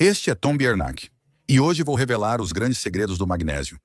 Este é Tom Biernack, e hoje vou revelar os grandes segredos do magnésio.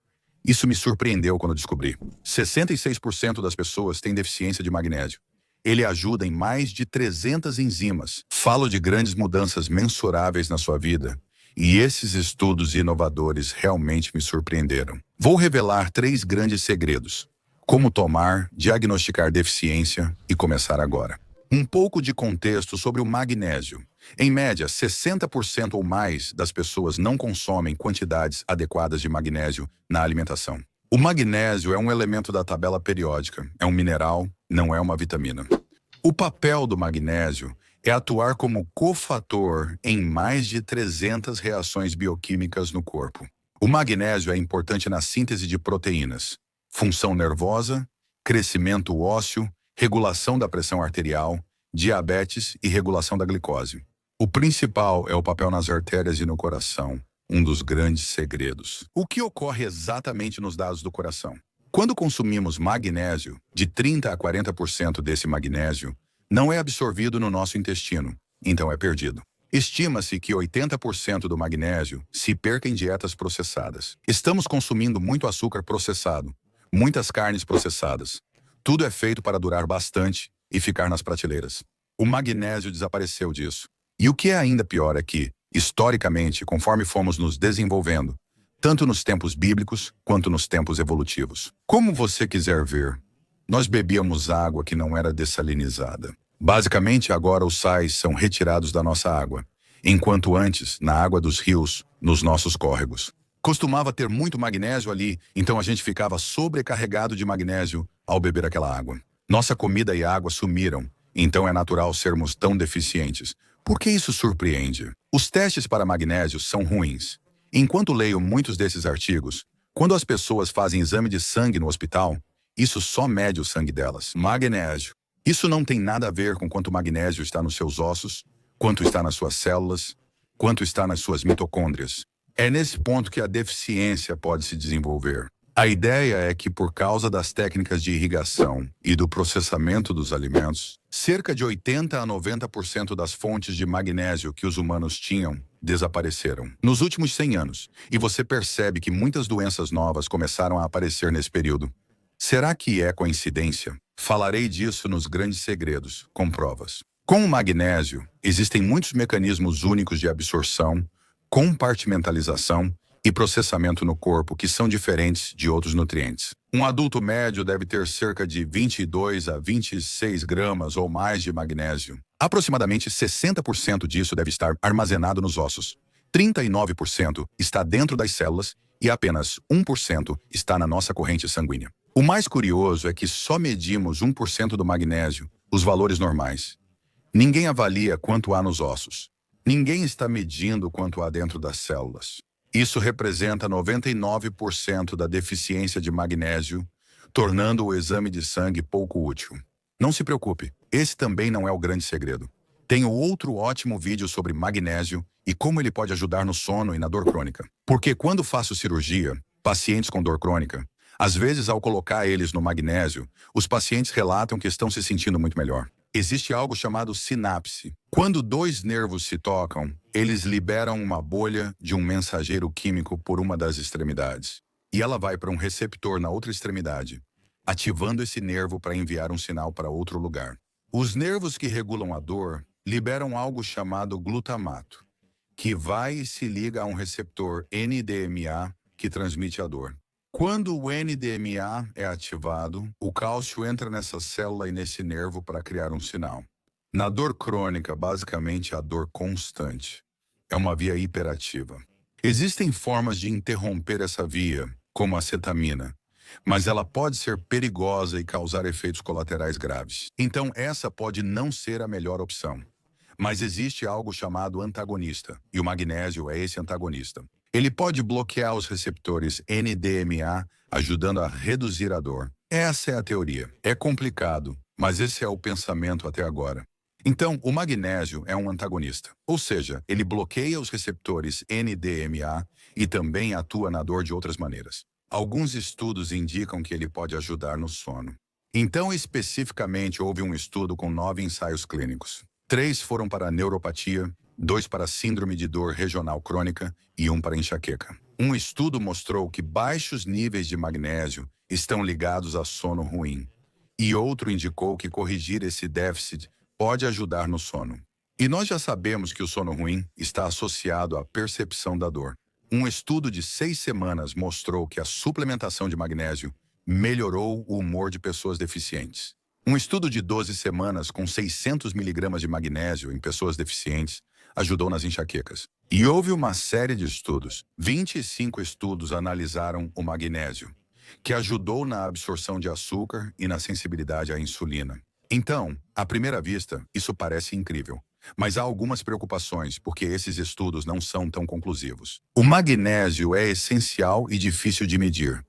Isso me surpreendeu quando descobri. 66% das pessoas têm deficiência de magnésio. Ele ajuda em mais de 300 enzimas. Falo de grandes mudanças mensuráveis na sua vida, e esses estudos inovadores realmente me surpreenderam. Vou revelar 3 grandes segredos. Como tomar, diagnosticar deficiência e começar agora. Um pouco de contexto sobre o magnésio. Em média, 60% ou mais das pessoas não consomem quantidades adequadas de magnésio na alimentação. O magnésio é um elemento da tabela periódica, é um mineral, não é uma vitamina. O papel do magnésio é atuar como cofator em mais de 300 reações bioquímicas no corpo. O magnésio é importante na síntese de proteínas, função nervosa, crescimento ósseo, regulação da pressão arterial, diabetes e regulação da glicose. O principal é o papel nas artérias e no coração, um dos grandes segredos. O que ocorre exatamente nos dados do coração? Quando consumimos magnésio, de 30% a 40% desse magnésio não é absorvido no nosso intestino, então é perdido. Estima-se que 80% do magnésio se perca em dietas processadas. Estamos consumindo muito açúcar processado, muitas carnes processadas. Tudo é feito para durar bastante e ficar nas prateleiras. O magnésio desapareceu disso. E o que é ainda pior é que, historicamente, conforme fomos nos desenvolvendo, tanto nos tempos bíblicos quanto nos tempos evolutivos. Como você quiser ver, nós bebíamos água que não era dessalinizada. Basicamente, agora os sais são retirados da nossa água, enquanto antes, na água dos rios, nos nossos córregos. Costumava ter muito magnésio ali, então a gente ficava sobrecarregado de magnésio ao beber aquela água. Nossa comida e água sumiram, então é natural sermos tão deficientes. Por que isso surpreende? Os testes para magnésio são ruins. Enquanto leio muitos desses artigos, quando as pessoas fazem exame de sangue no hospital, isso só mede o sangue delas. Magnésio. Isso não tem nada a ver com quanto magnésio está nos seus ossos, quanto está nas suas células, quanto está nas suas mitocôndrias. É nesse ponto que a deficiência pode se desenvolver. A ideia é que, por causa das técnicas de irrigação e do processamento dos alimentos, cerca de 80% a 90% das fontes de magnésio que os humanos tinham desapareceram nos últimos 100 anos, e você percebe que muitas doenças novas começaram a aparecer nesse período. Será que é coincidência? Falarei disso nos grandes segredos, com provas. Com o magnésio, existem muitos mecanismos únicos de absorção, compartimentalização e processamento no corpo que são diferentes de outros nutrientes. Um adulto médio deve ter cerca de 22 a 26 gramas ou mais de magnésio. Aproximadamente 60% disso deve estar armazenado nos ossos. 39% está dentro das células e apenas 1% está na nossa corrente sanguínea. O mais curioso é que só medimos 1% do magnésio, os valores normais. Ninguém avalia quanto há nos ossos. Ninguém está medindo quanto há dentro das células. Isso representa 99% da deficiência de magnésio, tornando o exame de sangue pouco útil. Não se preocupe, esse também não é o grande segredo. Tenho outro ótimo vídeo sobre magnésio e como ele pode ajudar no sono e na dor crônica. Porque quando faço cirurgia, pacientes com dor crônica, às vezes ao colocar eles no magnésio, os pacientes relatam que estão se sentindo muito melhor. Existe algo chamado sinapse. Quando 2 nervos se tocam, eles liberam uma bolha de um mensageiro químico por uma das extremidades. E ela vai para um receptor na outra extremidade, ativando esse nervo para enviar um sinal para outro lugar. Os nervos que regulam a dor liberam algo chamado glutamato, que vai e se liga a um receptor NMDA que transmite a dor. Quando o NMDA é ativado, o cálcio entra nessa célula e nesse nervo para criar um sinal. Na dor crônica, basicamente a dor constante é uma via hiperativa. Existem formas de interromper essa via, como a cetamina, mas ela pode ser perigosa e causar efeitos colaterais graves. Então essa pode não ser a melhor opção. Mas existe algo chamado antagonista, e o magnésio é esse antagonista. Ele pode bloquear os receptores NMDA, ajudando a reduzir a dor. Essa é a teoria. É complicado, mas esse é o pensamento até agora. Então, o magnésio é um antagonista, ou seja, ele bloqueia os receptores NMDA e também atua na dor de outras maneiras. Alguns estudos indicam que ele pode ajudar no sono. Então, especificamente, houve um estudo com 9 ensaios clínicos. 3 foram para neuropatia, 2 para síndrome de dor regional crônica e 1 para enxaqueca. Um estudo mostrou que baixos níveis de magnésio estão ligados a sono ruim, e outro indicou que corrigir esse déficit pode ajudar no sono. E nós já sabemos que o sono ruim está associado à percepção da dor. Um estudo de 6 semanas mostrou que a suplementação de magnésio melhorou o humor de pessoas deficientes. Um estudo de 12 semanas com 600 miligramas de magnésio em pessoas deficientes ajudou nas enxaquecas. E houve uma série de estudos. 25 estudos analisaram o magnésio, que ajudou na absorção de açúcar e na sensibilidade à insulina. Então, à primeira vista, isso parece incrível. Mas há algumas preocupações, porque esses estudos não são tão conclusivos. O magnésio é essencial e difícil de medir.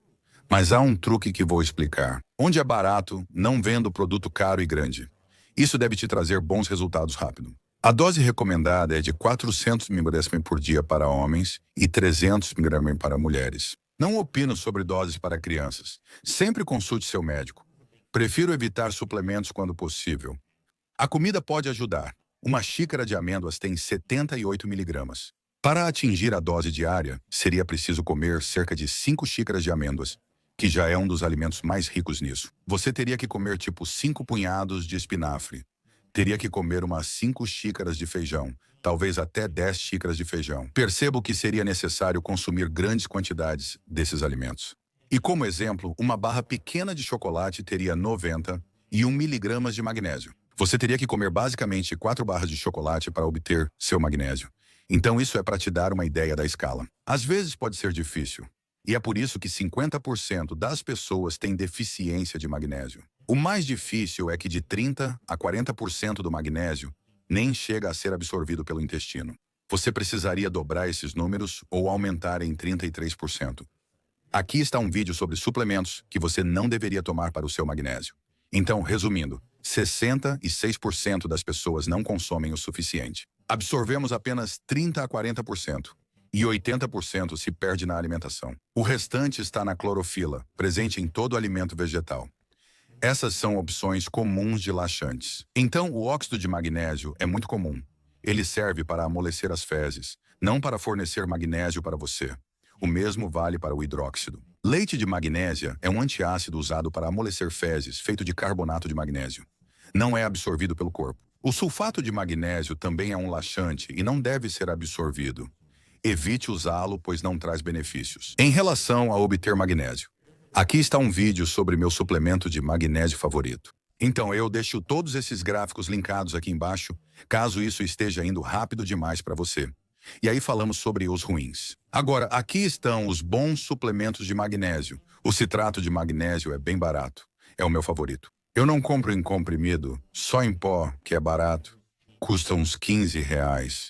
Mas há um truque que vou explicar. Onde é barato, não vendo produto caro e grande. Isso deve te trazer bons resultados rápido. A dose recomendada é de 400 mg por dia para homens e 300 mg para mulheres. Não opino sobre doses para crianças. Sempre consulte seu médico. Prefiro evitar suplementos quando possível. A comida pode ajudar. Uma xícara de amêndoas tem 78 mg. Para atingir a dose diária, seria preciso comer cerca de 5 xícaras de amêndoas, que já é um dos alimentos mais ricos nisso. Você teria que comer tipo 5 punhados de espinafre. Teria que comer umas 5 xícaras de feijão, talvez até 10 xícaras de feijão. Percebo que seria necessário consumir grandes quantidades desses alimentos. E como exemplo, uma barra pequena de chocolate teria 91 miligramas de magnésio. Você teria que comer basicamente 4 barras de chocolate para obter seu magnésio. Então isso é para te dar uma ideia da escala. Às vezes pode ser difícil. E é por isso que 50% das pessoas têm deficiência de magnésio. O mais difícil é que de 30% a 40% do magnésio nem chega a ser absorvido pelo intestino. Você precisaria dobrar esses números ou aumentar em 33%. Aqui está um vídeo sobre suplementos que você não deveria tomar para o seu magnésio. Então, resumindo, 66% das pessoas não consomem o suficiente. Absorvemos apenas 30% a 40%. E 80% se perde na alimentação. O restante está na clorofila, presente em todo alimento vegetal. Essas são opções comuns de laxantes. Então, o óxido de magnésio é muito comum. Ele serve para amolecer as fezes, não para fornecer magnésio para você. O mesmo vale para o hidróxido. Leite de magnésia é um antiácido usado para amolecer fezes, feito de carbonato de magnésio. Não é absorvido pelo corpo. O sulfato de magnésio também é um laxante e não deve ser absorvido. Evite usá-lo, pois não traz benefícios. Em relação a obter magnésio, aqui está um vídeo sobre meu suplemento de magnésio favorito. Então eu deixo todos esses gráficos linkados aqui embaixo, caso isso esteja indo rápido demais para você. E aí falamos sobre os ruins. Agora, aqui estão os bons suplementos de magnésio. O citrato de magnésio é bem barato. É o meu favorito. Eu não compro em comprimido, só em pó, que é barato. Custa uns R$ 15.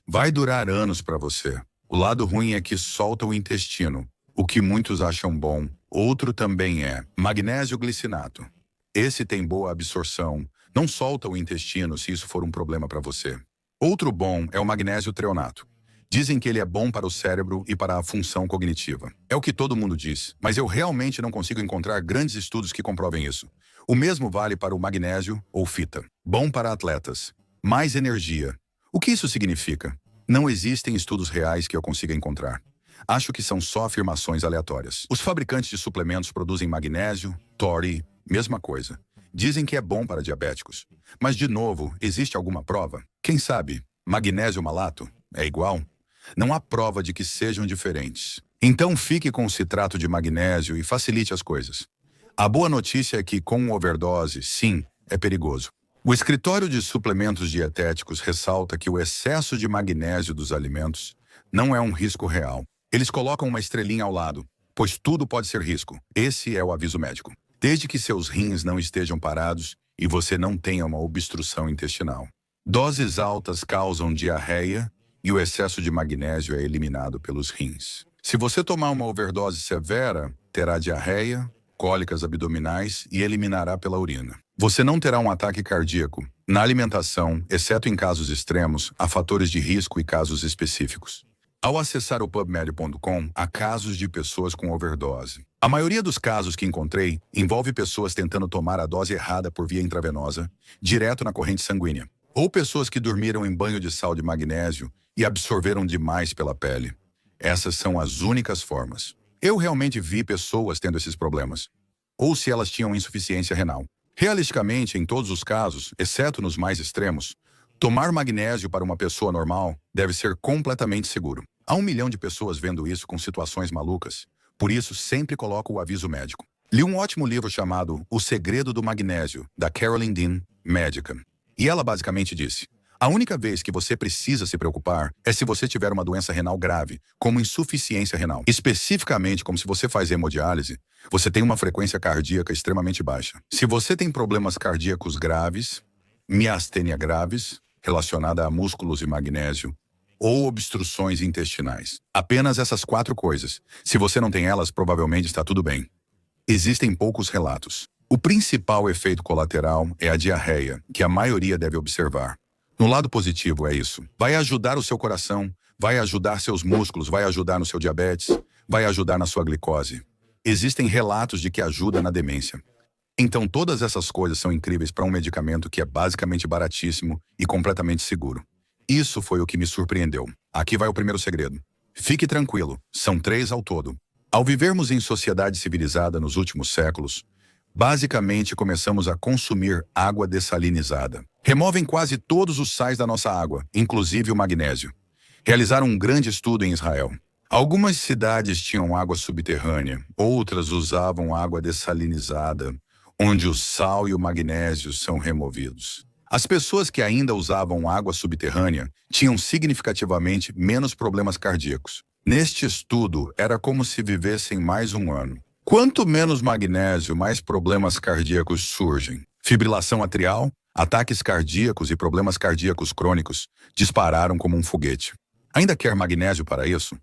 Vai durar anos para você. O lado ruim é que solta o intestino, o que muitos acham bom. Outro também é magnésio glicinato. Esse tem boa absorção, não solta o intestino se isso for um problema para você. Outro bom é o magnésio treonato. Dizem que ele é bom para o cérebro e para a função cognitiva. É o que todo mundo diz, mas eu realmente não consigo encontrar grandes estudos que comprovem isso. O mesmo vale para o magnésio ou fita. Bom para atletas. Mais energia. O que isso significa? Não existem estudos reais que eu consiga encontrar. Acho que são só afirmações aleatórias. Os fabricantes de suplementos produzem magnésio, tori, mesma coisa. Dizem que é bom para diabéticos. Mas, de novo, existe alguma prova? Quem sabe? Magnésio malato? É igual? Não há prova de que sejam diferentes. Então fique com o citrato de magnésio e facilite as coisas. A boa notícia é que, com overdose, sim, é perigoso. O escritório de suplementos dietéticos ressalta que o excesso de magnésio dos alimentos não é um risco real. Eles colocam uma estrelinha ao lado, pois tudo pode ser risco. Esse é o aviso médico. Desde que seus rins não estejam parados e você não tenha uma obstrução intestinal. Doses altas causam diarreia e o excesso de magnésio é eliminado pelos rins. Se você tomar uma overdose severa, terá diarreia, cólicas abdominais e eliminará pela urina. Você não terá um ataque cardíaco. Na alimentação, exceto em casos extremos, há fatores de risco e casos específicos. Ao acessar o PubMed.com, há casos de pessoas com overdose. A maioria dos casos que encontrei envolve pessoas tentando tomar a dose errada por via intravenosa, direto na corrente sanguínea. Ou pessoas que dormiram em banho de sal de magnésio e absorveram demais pela pele. Essas são as únicas formas. Eu realmente vi pessoas tendo esses problemas. Ou se elas tinham insuficiência renal. Realisticamente, em todos os casos, exceto nos mais extremos, tomar magnésio para uma pessoa normal deve ser completamente seguro. Há 1 milhão de pessoas vendo isso com situações malucas. Por isso, sempre coloco o aviso médico. Li um ótimo livro chamado O Segredo do Magnésio, da Carolyn Dean, médica. E ela basicamente disse: a única vez que você precisa se preocupar é se você tiver uma doença renal grave, como insuficiência renal. Especificamente, como se você faz hemodiálise, você tem uma frequência cardíaca extremamente baixa. Se você tem problemas cardíacos graves, miastênia graves, relacionada a músculos e magnésio, ou obstruções intestinais. Apenas essas 4 coisas. Se você não tem elas, provavelmente está tudo bem. Existem poucos relatos. O principal efeito colateral é a diarreia, que a maioria deve observar. No lado positivo é isso. Vai ajudar o seu coração, vai ajudar seus músculos, vai ajudar no seu diabetes, vai ajudar na sua glicose. Existem relatos de que ajuda na demência. Então todas essas coisas são incríveis para um medicamento que é basicamente baratíssimo e completamente seguro. Isso foi o que me surpreendeu. Aqui vai o primeiro segredo. Fique tranquilo, são 3 ao todo. Ao vivermos em sociedade civilizada nos últimos séculos, basicamente começamos a consumir água dessalinizada. Removem quase todos os sais da nossa água, inclusive o magnésio. Realizaram um grande estudo em Israel. Algumas cidades tinham água subterrânea, outras usavam água dessalinizada, onde o sal e o magnésio são removidos. As pessoas que ainda usavam água subterrânea tinham significativamente menos problemas cardíacos. Neste estudo, era como se vivessem mais um ano. Quanto menos magnésio, mais problemas cardíacos surgem. Fibrilação atrial, ataques cardíacos e problemas cardíacos crônicos dispararam como um foguete. Ainda quer magnésio para isso?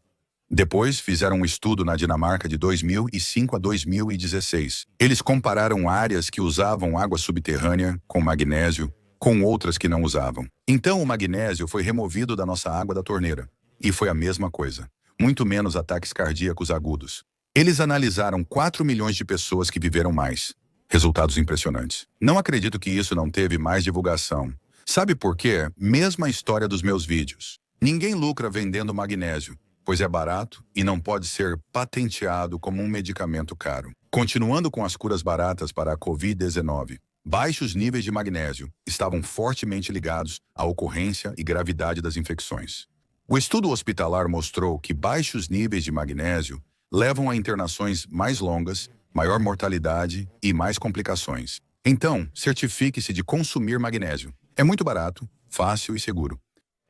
Depois, fizeram um estudo na Dinamarca de 2005 a 2016. Eles compararam áreas que usavam água subterrânea com magnésio com outras que não usavam. Então, o magnésio foi removido da nossa água da torneira. E foi a mesma coisa. Muito menos ataques cardíacos agudos. Eles analisaram 4 milhões de pessoas que viveram mais. Resultados impressionantes. Não acredito que isso não teve mais divulgação. Sabe por quê? Mesma história dos meus vídeos. Ninguém lucra vendendo magnésio, pois é barato e não pode ser patenteado como um medicamento caro. Continuando com as curas baratas para a Covid-19, baixos níveis de magnésio estavam fortemente ligados à ocorrência e gravidade das infecções. O estudo hospitalar mostrou que baixos níveis de magnésio levam a internações mais longas, maior mortalidade e mais complicações. Então, certifique-se de consumir magnésio. É muito barato, fácil e seguro.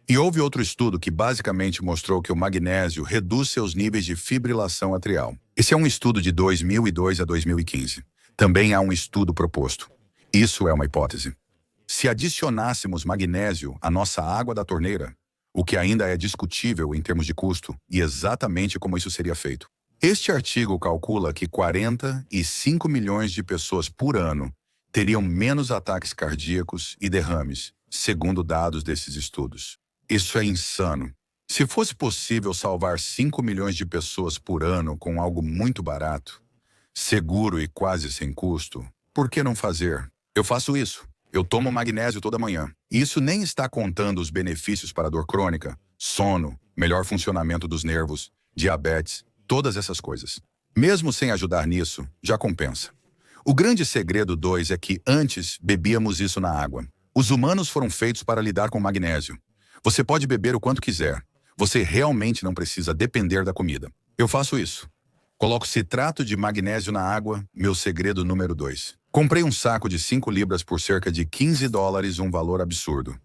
E houve outro estudo que basicamente mostrou que o magnésio reduz seus níveis de fibrilação atrial. Esse é um estudo de 2002 a 2015. Também há um estudo proposto. Isso é uma hipótese. Se adicionássemos magnésio à nossa água da torneira, o que ainda é discutível em termos de custo, e exatamente como isso seria feito. Este artigo calcula que 45 milhões de pessoas por ano teriam menos ataques cardíacos e derrames, segundo dados desses estudos. Isso é insano. Se fosse possível salvar 5 milhões de pessoas por ano com algo muito barato, seguro e quase sem custo, por que não fazer? Eu faço isso. Eu tomo magnésio toda manhã. E isso nem está contando os benefícios para a dor crônica, sono, melhor funcionamento dos nervos, diabetes, todas essas coisas. Mesmo sem ajudar nisso, já compensa. O grande segredo 2 é que antes bebíamos isso na água. Os humanos foram feitos para lidar com magnésio. Você pode beber o quanto quiser. Você realmente não precisa depender da comida. Eu faço isso. Coloco citrato de magnésio na água, meu segredo número 2. Comprei um saco de 5 libras por cerca de $15, um valor absurdo.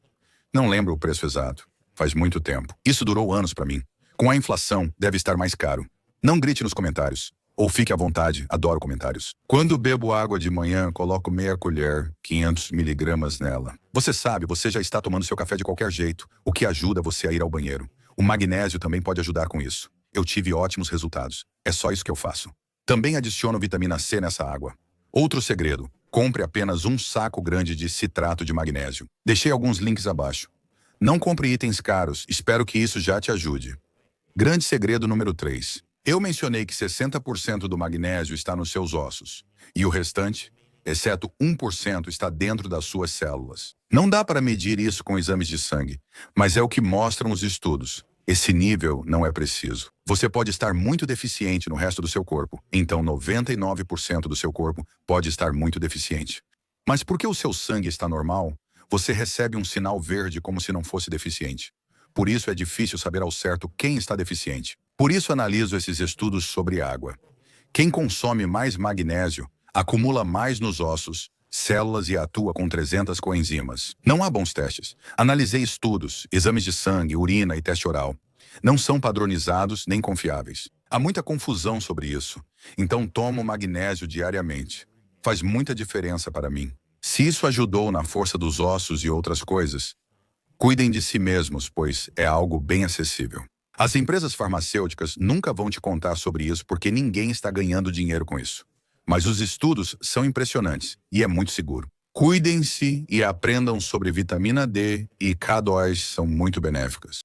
Não lembro o preço exato. Faz muito tempo. Isso durou anos para mim. Com a inflação, deve estar mais caro. Não grite nos comentários. Ou fique à vontade, adoro comentários. Quando bebo água de manhã, coloco meia colher, 500 miligramas nela. Você sabe, você já está tomando seu café de qualquer jeito, o que ajuda você a ir ao banheiro. O magnésio também pode ajudar com isso. Eu tive ótimos resultados. É só isso que eu faço. Também adiciono vitamina C nessa água. Outro segredo, compre apenas um saco grande de citrato de magnésio. Deixei alguns links abaixo. Não compre itens caros, espero que isso já te ajude. Grande segredo número 3. Eu mencionei que 60% do magnésio está nos seus ossos. E o restante? exceto 1% está dentro das suas células. Não dá para medir isso com exames de sangue, mas é o que mostram os estudos. Esse nível não é preciso. Você pode estar muito deficiente no resto do seu corpo, então 99% do seu corpo pode estar muito deficiente. Mas porque o seu sangue está normal, você recebe um sinal verde como se não fosse deficiente. Por isso é difícil saber ao certo quem está deficiente. Por isso analiso esses estudos sobre água. Quem consome mais magnésio acumula mais nos ossos, células e atua com 300 coenzimas. Não há bons testes. Analisei estudos, exames de sangue, urina e teste oral. Não são padronizados nem confiáveis. Há muita confusão sobre isso. Então tomo magnésio diariamente. Faz muita diferença para mim. Se isso ajudou na força dos ossos e outras coisas, cuidem de si mesmos, pois é algo bem acessível. As empresas farmacêuticas nunca vão te contar sobre isso porque ninguém está ganhando dinheiro com isso. Mas os estudos são impressionantes e é muito seguro. Cuidem-se e aprendam sobre vitamina D e K2 são muito benéficas.